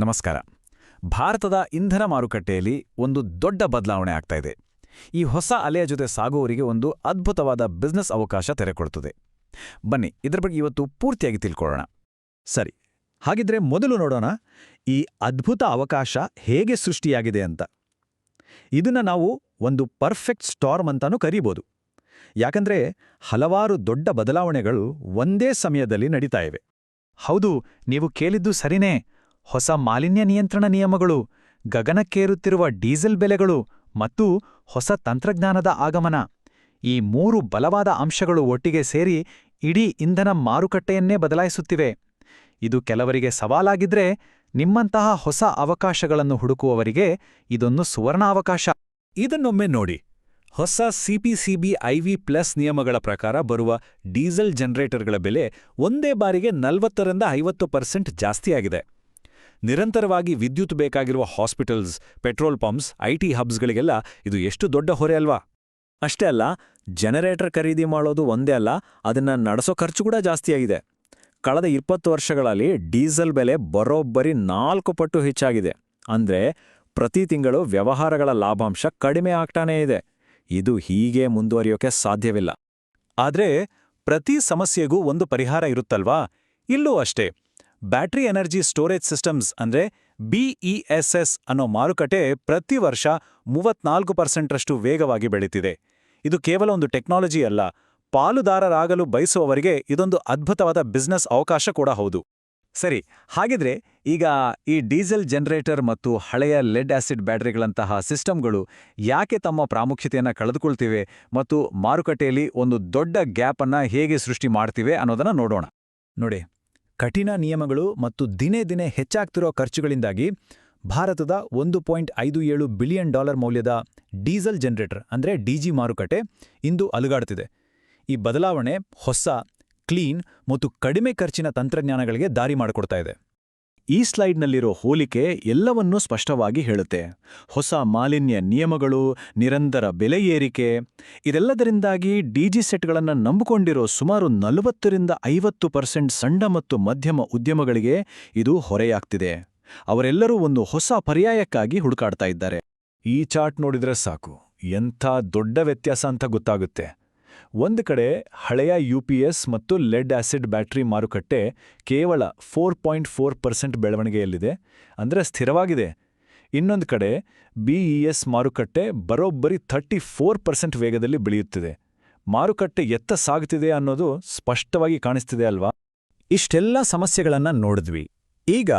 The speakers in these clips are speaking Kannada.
ನಮಸ್ಕಾರ. ಭಾರತದ ಇಂಧನ ಮಾರುಕಟ್ಟೆಯಲ್ಲಿ ಒಂದು ದೊಡ್ಡ ಬದಲಾವಣೆ ಆಗ್ತಾ ಇದೆ. ಈ ಹೊಸ ಅಲೆಯ ಜೊತೆ ಸಾಗುವವರಿಗೆ ಒಂದು ಅದ್ಭುತವಾದ ಬಿಸ್ನೆಸ್ ಅವಕಾಶ ತೆರೆಕೊಡುತ್ತದೆ. ಬನ್ನಿ, ಇದರ ಬಗ್ಗೆ ಇವತ್ತು ಪೂರ್ತಿಯಾಗಿ ತಿಳ್ಕೊಳ್ಳೋಣ. ಸರಿ, ಹಾಗಿದ್ರೆ ಮೊದಲು ನೋಡೋಣ ಈ ಅದ್ಭುತ ಅವಕಾಶ ಹೇಗೆ ಸೃಷ್ಟಿಯಾಗಿದೆ ಅಂತ. ಇದನ್ನ ನಾವು ಒಂದು ಪರ್ಫೆಕ್ಟ್ ಸ್ಟಾರ್ಮ್ ಅಂತಾನೂ ಕರೀಬೋದು. ಯಾಕಂದ್ರೆ ಹಲವಾರು ದೊಡ್ಡ ಬದಲಾವಣೆಗಳು ಒಂದೇ ಸಮಯದಲ್ಲಿ ನಡೀತಾ ಇವೆ. ಹೌದು, ನೀವು ಕೇಳಿದ್ದು ಸರಿನೇ. ಹೊಸ ಮಾಲಿನ್ಯ ನಿಯಂತ್ರಣ ನಿಯಮಗಳು, ಗಗನಕ್ಕೇರುತ್ತಿರುವ ಡೀಸೆಲ್ ಬೆಲೆಗಳು ಮತ್ತು ಹೊಸ ತಂತ್ರಜ್ಞಾನದ ಆಗಮನ, ಈ ಮೂರು ಬಲವಾದ ಅಂಶಗಳು ಒಟ್ಟಿಗೆ ಸೇರಿ ಇಡೀ ಇಂಧನ ಮಾರುಕಟ್ಟೆಯನ್ನೇ ಬದಲಾಯಿಸುತ್ತಿವೆ. ಇದು ಕೆಲವರಿಗೆ ಸವಾಲಾಗಿದ್ರೆ, ನಿಮ್ಮಂತಹ ಹೊಸ ಅವಕಾಶಗಳನ್ನು ಹುಡುಕುವವರಿಗೆ ಇದೊಂದು ಸುವರ್ಣ ಅವಕಾಶ. ಇದನ್ನೊಮ್ಮೆ ನೋಡಿ. ಹೊಸ ಸಿಪಿಸಿಬಿ IV+ ನಿಯಮಗಳ ಪ್ರಕಾರ ಬರುವ ಡೀಸೆಲ್ ಜನರೇಟರ್ಗಳ ಬೆಲೆ ಒಂದೇ ಬಾರಿಗೆ 40-50% ಜಾಸ್ತಿಯಾಗಿದೆ. ನಿರಂತರವಾಗಿ ವಿದ್ಯುತ್ ಬೇಕಾಗಿರುವ ಹಾಸ್ಪಿಟಲ್ಸ್, ಪೆಟ್ರೋಲ್ ಪಂಪ್ಸ್, IT ಹಬ್ಸ್ಗಳಿಗೆಲ್ಲ ಇದು ಎಷ್ಟು ದೊಡ್ಡ ಹೊರೆ ಅಲ್ವಾ? ಅಷ್ಟೇ ಅಲ್ಲ, ಜನರೇಟರ್ ಖರೀದಿ ಮಾಡೋದು ಒಂದೇ ಅಲ್ಲ, ಅದನ್ನ ನಡೆಸೋ ಖರ್ಚು ಕೂಡ ಜಾಸ್ತಿಯಾಗಿದೆ. ಕಳೆದ 20 ವರ್ಷಗಳಲ್ಲಿ ಡೀಸೆಲ್ ಬೆಲೆ ಬರೋಬ್ಬರಿ 4 ಪಟ್ಟು ಹೆಚ್ಚಾಗಿದೆ. ಅಂದ್ರೆ ಪ್ರತಿ ತಿಂಗಳು ವ್ಯವಹಾರಗಳ ಲಾಭಾಂಶ ಕಡಿಮೆ ಆಗ್ತಾನೇ ಇದೆ. ಇದು ಹೀಗೆ ಮುಂದುವರಿಯೋಕೆ ಸಾಧ್ಯವಿಲ್ಲ. ಆದ್ರೆ ಪ್ರತಿ ಸಮಸ್ಯೆಗೂ ಒಂದು ಪರಿಹಾರ ಇರುತ್ತಲ್ವಾ? ಇಲ್ಲೂ ಅಷ್ಟೇ. ಬ್ಯಾಟರಿ ಎನರ್ಜಿ ಸ್ಟೋರೇಜ್ ಸಿಸ್ಟಮ್ಸ್ ಅಂದ್ರೆ BESS ಅನ್ನೋ ಮಾರುಕಟ್ಟೆ ಪ್ರತಿ ವರ್ಷ 34%ರಷ್ಟು ವೇಗವಾಗಿ ಬೆಳೀತಿದೆ. ಇದು ಕೇವಲ ಒಂದು ಟೆಕ್ನಾಲಜಿ ಅಲ್ಲ, ಪಾಲುದಾರರಾಗಲು ಬಯಸುವವರಿಗೆ ಇದೊಂದು ಅದ್ಭುತವಾದ ಬಿಸ್ನೆಸ್ ಅವಕಾಶ ಕೂಡ ಹೌದು. ಸರಿ, ಹಾಗಿದ್ರೆ ಈಗ ಈ ಡೀಸೆಲ್ ಜನರೇಟರ್ ಮತ್ತು ಹಳೆಯ ಲೆಡ್ ಆಸಿಡ್ ಬ್ಯಾಟರಿಗಳಂತಹ ಸಿಸ್ಟಮ್ಗಳು ಯಾಕೆ ತಮ್ಮ ಪ್ರಾಮುಖ್ಯತೆಯನ್ನು ಕಳೆದುಕೊಳ್ತಿವೆ ಮತ್ತು ಮಾರುಕಟ್ಟೆಯಲ್ಲಿ ಒಂದು ದೊಡ್ಡ ಗ್ಯಾಪ್ ಅನ್ನ ಹೇಗೆ ಸೃಷ್ಟಿ ಮಾಡ್ತಿವೆ ಅನ್ನೋದನ್ನ ನೋಡೋಣ. ನೋಡಿ, ಕಠಿಣ ನಿಯಮಗಳು ಮತ್ತು ದಿನೇ ದಿನೇ ಹೆಚ್ಚಾಗ್ತಿರೋ ಖರ್ಚುಗಳಿಂದಾಗಿ ಭಾರತದ $1.57 ಬಿಲಿಯನ್ ಮೌಲ್ಯದ ಡೀಸೆಲ್ ಜನರೇಟರ್ ಅಂದ್ರೆ DG ಮಾರುಕಟ್ಟೆ ಇಂದು ಅಲುಗಾಡುತ್ತಿದೆ. ಈ ಬದಲಾವಣೆ ಹೊಸ, ಕ್ಲೀನ್ ಮತ್ತು ಕಡಿಮೆ ಖರ್ಚಿನ ತಂತ್ರಜ್ಞಾನಗಳಿಗೆ ದಾರಿ ಮಾಡಿಕೊಡ್ತಾ ಇದೆ. ಈ ಸ್ಲೈಡ್ನಲ್ಲಿರೋ ಹೋಲಿಕೆ ಎಲ್ಲವನ್ನೂ ಸ್ಪಷ್ಟವಾಗಿ ಹೇಳುತ್ತೆ. ಹೊಸ ಮಾಲಿನ್ಯ ನಿಯಮಗಳು, ನಿರಂತರ ಬೆಲೆ ಏರಿಕೆ, ಇದೆಲ್ಲದರಿಂದಾಗಿ DG ಸೆಟ್ಗಳನ್ನು ನಂಬಿಕೊಂಡಿರೋ ಸುಮಾರು 40-50% ಸಣ್ಣ ಮತ್ತು ಮಧ್ಯಮ ಉದ್ಯಮಗಳಿಗೆ ಇದು ಹೊರೆಯಾಗ್ತಿದೆ. ಅವರೆಲ್ಲರೂ ಒಂದು ಹೊಸ ಪರ್ಯಾಯಕ್ಕಾಗಿ ಹುಡುಕಾಡ್ತಾ ಇದ್ದಾರೆ. ಈ ಚಾರ್ಟ್ ನೋಡಿದ್ರೆ ಸಾಕು, ಎಂಥ ದೊಡ್ಡ ವ್ಯತ್ಯಾಸ ಅಂತ ಗೊತ್ತಾಗುತ್ತೆ. ಒಂದು ಕಡೆ ಹಳೆಯ UPS ಮತ್ತು ಲೆಡ್ ಆಸಿಡ್ ಬ್ಯಾಟರಿ ಮಾರುಕಟ್ಟೆ ಕೇವಲ 4.4% ಬೆಳವಣಿಗೆಯಲ್ಲಿದೆ, ಅಂದ್ರೆ ಸ್ಥಿರವಾಗಿದೆ. ಇನ್ನೊಂದು ಕಡೆ BES ಮಾರುಕಟ್ಟೆ ಬರೋಬ್ಬರಿ 34% ವೇಗದಲ್ಲಿ ಬೆಳೆಯುತ್ತಿದೆ. ಮಾರುಕಟ್ಟೆ ಎತ್ತ ಸಾಗುತ್ತಿದೆ ಅನ್ನೋದು ಸ್ಪಷ್ಟವಾಗಿ ಕಾಣಿಸ್ತಿದೆ ಅಲ್ವಾ? ಇಷ್ಟೆಲ್ಲ ಸಮಸ್ಯೆಗಳನ್ನ ನೋಡಿದ್ವಿ. ಈಗ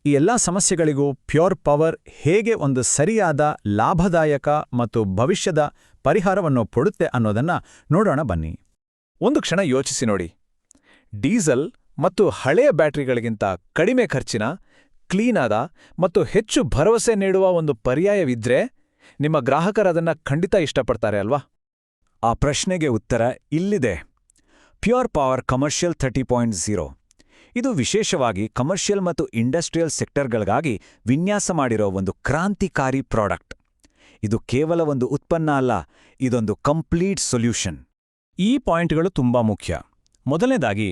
ಈ ಎಲ್ಲ ಸಮಸ್ಯೆಗಳಿಗೂ ಪ್ಯೂರ್ ಪವರ್ ಹೇಗೆ ಒಂದು ಸರಿಯಾದ, ಲಾಭದಾಯಕ ಮತ್ತು ಭವಿಷ್ಯದ ಪರಿಹಾರವನ್ನು ಕೊಡುತ್ತೆ ಅನ್ನೋದನ್ನ ನೋಡೋಣ ಬನ್ನಿ. ಒಂದು ಕ್ಷಣ ಯೋಚಿಸಿ ನೋಡಿ. ಡೀಸೆಲ್ ಮತ್ತು ಹಳೆಯ ಬ್ಯಾಟರಿಗಳಿಗಿಂತ ಕಡಿಮೆ ಖರ್ಚಿನ, ಕ್ಲೀನಾದ ಮತ್ತು ಹೆಚ್ಚು ಭರವಸೆ ನೀಡುವ ಒಂದು ಪರ್ಯಾಯವಿದ್ರೆ ನಿಮ್ಮ ಗ್ರಾಹಕರದನ್ನ ಖಂಡಿತ ಇಷ್ಟಪಡ್ತಾರೆ ಅಲ್ವಾ? ಆ ಪ್ರಶ್ನೆಗೆ ಉತ್ತರ ಇಲ್ಲಿದೆ. Pure power commercial 30.0. ಇದು ವಿಶೇಷವಾಗಿ ಕಮರ್ಷಿಯಲ್ ಮತ್ತು ಇಂಡಸ್ಟ್ರಿಯಲ್ ಸೆಕ್ಟರ್ಗಳಿಗಾಗಿ ವಿನ್ಯಾಸ ಮಾಡಿರೋ ಒಂದು ಕ್ರಾಂತಿಕಾರಿ ಪ್ರಾಡಕ್ಟ್. ಇದು ಕೇವಲ ಒಂದು ಉತ್ಪನ್ನ ಅಲ್ಲ, ಇದೊಂದು ಕಂಪ್ಲೀಟ್ ಸೊಲ್ಯೂಷನ್. ಈ ಪಾಯಿಂಟ್ಗಳು ತುಂಬಾ ಮುಖ್ಯ. ಮೊದಲನೇದಾಗಿ,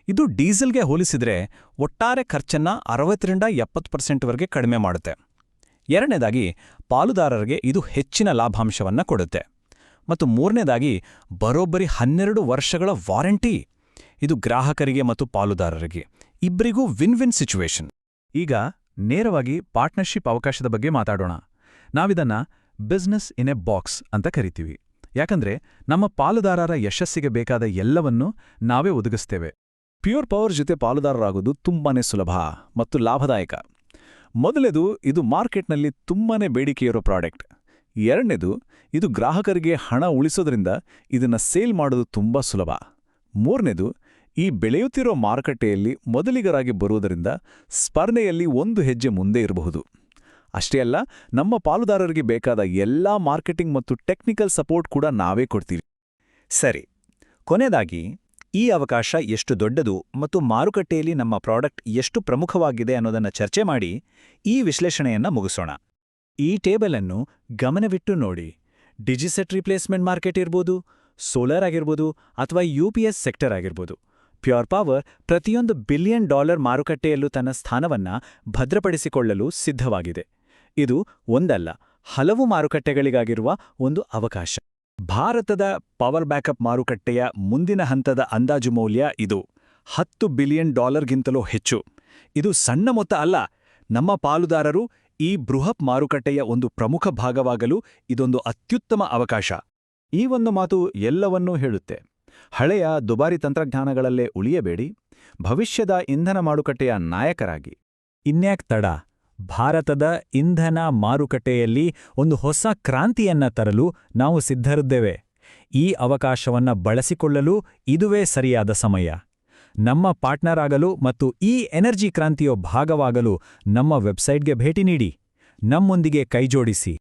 ಇದು ಡೀಸೆಲ್ಗೆ ಹೋಲಿಸಿದ್ರೆ ಒಟ್ಟಾರೆ ಖರ್ಚನ್ನ 60-70%ವರೆಗೆ ಕಡಿಮೆ ಮಾಡುತ್ತೆ. ಎರಡನೇದಾಗಿ, ಪಾಲುದಾರರಿಗೆ ಇದು ಹೆಚ್ಚಿನ ಲಾಭಾಂಶವನ್ನ ಕೊಡುತ್ತೆ. ಮತ್ತು ಮೂರನೇದಾಗಿ, ಬರೋಬ್ಬರಿ 12 ವರ್ಷಗಳ ವಾರಂಟಿ. ಇದು ಗ್ರಾಹಕರಿಗೆ ಮತ್ತು ಪಾಲುದಾರರಿಗೆ ಇಬ್ಬರಿಗೂ ವಿನ್-ವಿನ್ ಸಿಚುವೇಶನ್. ಈಗ ನೇರವಾಗಿ ಪಾರ್ಟ್ನರ್ಶಿಪ್ ಅವಕಾಶದ ಬಗ್ಗೆ ಮಾತಾಡೋಣ. ನಾವಿದನ್ನ ಬಿಸ್ನೆಸ್ ಇನ್ ಎ ಬಾಕ್ಸ್ ಅಂತ ಕರಿತೀವಿ. ಯಾಕಂದ್ರೆ ನಮ್ಮ ಪಾಲುದಾರರ ಯಶಸ್ಸಿಗೆ ಬೇಕಾದ ಎಲ್ಲವನ್ನೂ ನಾವೇ ಒದಗಿಸ್ತೇವೆ. ಪ್ಯೂರ್ ಪವರ್ ಜೊತೆ ಪಾಲುದಾರರಾಗೋದು ತುಂಬಾನೇ ಸುಲಭ ಮತ್ತು ಲಾಭದಾಯಕ. ಮೊದಲೇದು, ಇದು ಮಾರ್ಕೆಟ್ನಲ್ಲಿ ತುಂಬಾನೇ ಬೇಡಿಕೆಯಿರೋ ಪ್ರಾಡಕ್ಟ್. ಎರಡನೇದು, ಇದು ಗ್ರಾಹಕರಿಗೆ ಹಣ ಉಳಿಸೋದ್ರಿಂದ ಇದನ್ನ ಸೇಲ್ ಮಾಡೋದು ತುಂಬಾ ಸುಲಭ. ಮೂರನೇದು, ಈ ಬೆಳೆಯುತ್ತಿರೋ ಮಾರುಕಟ್ಟೆಯಲ್ಲಿ ಮೊದಲಿಗರಾಗಿ ಬರುವುದರಿಂದ ಸ್ಪರ್ಧೆಯಲ್ಲಿ ಒಂದು ಹೆಜ್ಜೆ ಮುಂದೆ ಇರಬಹುದು. ಅಷ್ಟೇ ಅಲ್ಲ, ನಮ್ಮ ಪಾಲುದಾರರಿಗೆ ಬೇಕಾದ ಎಲ್ಲಾ ಮಾರ್ಕೆಟಿಂಗ್ ಮತ್ತು ಟೆಕ್ನಿಕಲ್ ಸಪೋರ್ಟ್ ಕೂಡ ನಾವೇ ಕೊಡ್ತೀವಿ. ಸರಿ, ಕೊನೆಯದಾಗಿ ಈ ಅವಕಾಶ ಎಷ್ಟು ದೊಡ್ಡದು ಮತ್ತು ಮಾರುಕಟ್ಟೆಯಲ್ಲಿ ನಮ್ಮ ಪ್ರಾಡಕ್ಟ್ ಎಷ್ಟು ಪ್ರಮುಖವಾಗಿದೆ ಅನ್ನೋದನ್ನ ಚರ್ಚೆ ಮಾಡಿ ಈ ವಿಶ್ಲೇಷಣೆಯನ್ನ ಮುಗಿಸೋಣ. ಈ ಟೇಬಲ್ ಅನ್ನು ಗಮನವಿಟ್ಟು ನೋಡಿ. ಡಿಜಿಸೆಟ್ ರಿಪ್ಲೇಸ್ಮೆಂಟ್ ಮಾರ್ಕೆಟ್ ಇರ್ಬೋದು, ಸೋಲಾರ್ ಆಗಿರ್ಬೋದು ಅಥವಾ UPS ಸೆಕ್ಟರ್ ಆಗಿರ್ಬೋದು, ಪ್ಯೂರ್ ಪವರ್ ಪ್ರತಿಯೊಂದು ಬಿಲಿಯನ್ ಡಾಲರ್ ಮಾರುಕಟ್ಟೆಯಲ್ಲೂ ತನ್ನ ಸ್ಥಾನವನ್ನ ಭದ್ರಪಡಿಸಿಕೊಳ್ಳಲು ಸಿದ್ಧವಾಗಿದೆ. ಇದು ಒಂದಲ್ಲ, ಹಲವು ಮಾರುಕಟ್ಟೆಗಳಿಗಾಗಿರುವ ಒಂದು ಅವಕಾಶ. ಭಾರತದ ಪವರ್ ಬ್ಯಾಕಪ್ ಮಾರುಕಟ್ಟೆಯ ಮುಂದಿನ ಹಂತದ ಅಂದಾಜು ಮೌಲ್ಯ ಇದು $10 ಬಿಲಿಯನ್ ಹೆಚ್ಚು. ಇದು ಸಣ್ಣ ಮೊತ್ತ ಅಲ್ಲ. ನಮ್ಮ ಪಾಲುದಾರರು ಈ ಬೃಹತ್ ಮಾರುಕಟ್ಟೆಯ ಒಂದು ಪ್ರಮುಖ ಭಾಗವಾಗಲು ಇದೊಂದು ಅತ್ಯುತ್ತಮ ಅವಕಾಶ. ಈ ಒಂದು ಮಾತು ಎಲ್ಲವನ್ನೂ ಹೇಳುತ್ತೆ. ಹಳೆಯ ದುಬಾರಿ ತಂತ್ರಜ್ಞಾನಗಳಲ್ಲೇ ಉಳಿಯಬೇಡಿ, ಭವಿಷ್ಯದ ಇಂಧನ ಮಾರುಕಟ್ಟೆಯ ನಾಯಕರಾಗಿ. ಇನ್ಯಾಕ್ ತಡ? ಭಾರತದ ಇಂಧನ ಮಾರುಕಟ್ಟೆಯಲ್ಲಿ ಒಂದು ಹೊಸ ಕ್ರಾಂತಿಯನ್ನ ತರಲು ನಾವು ಸಿದ್ಧರಿದ್ದೇವೆ. ಈ ಅವಕಾಶವನ್ನ ಬಳಸಿಕೊಳ್ಳಲು ಇದುವೇ ಸರಿಯಾದ ಸಮಯ. ನಮ್ಮ ಪಾರ್ಟ್ನರ್ ಆಗಲು ಮತ್ತು ಈ ಎನರ್ಜಿ ಕ್ರಾಂತಿಯ ಭಾಗವಾಗಲು ನಮ್ಮ ವೆಬ್ಸೈಟ್ಗೆ ಭೇಟಿ ನೀಡಿ, ನಮ್ಮೊಂದಿಗೆ ಕೈಜೋಡಿಸಿ.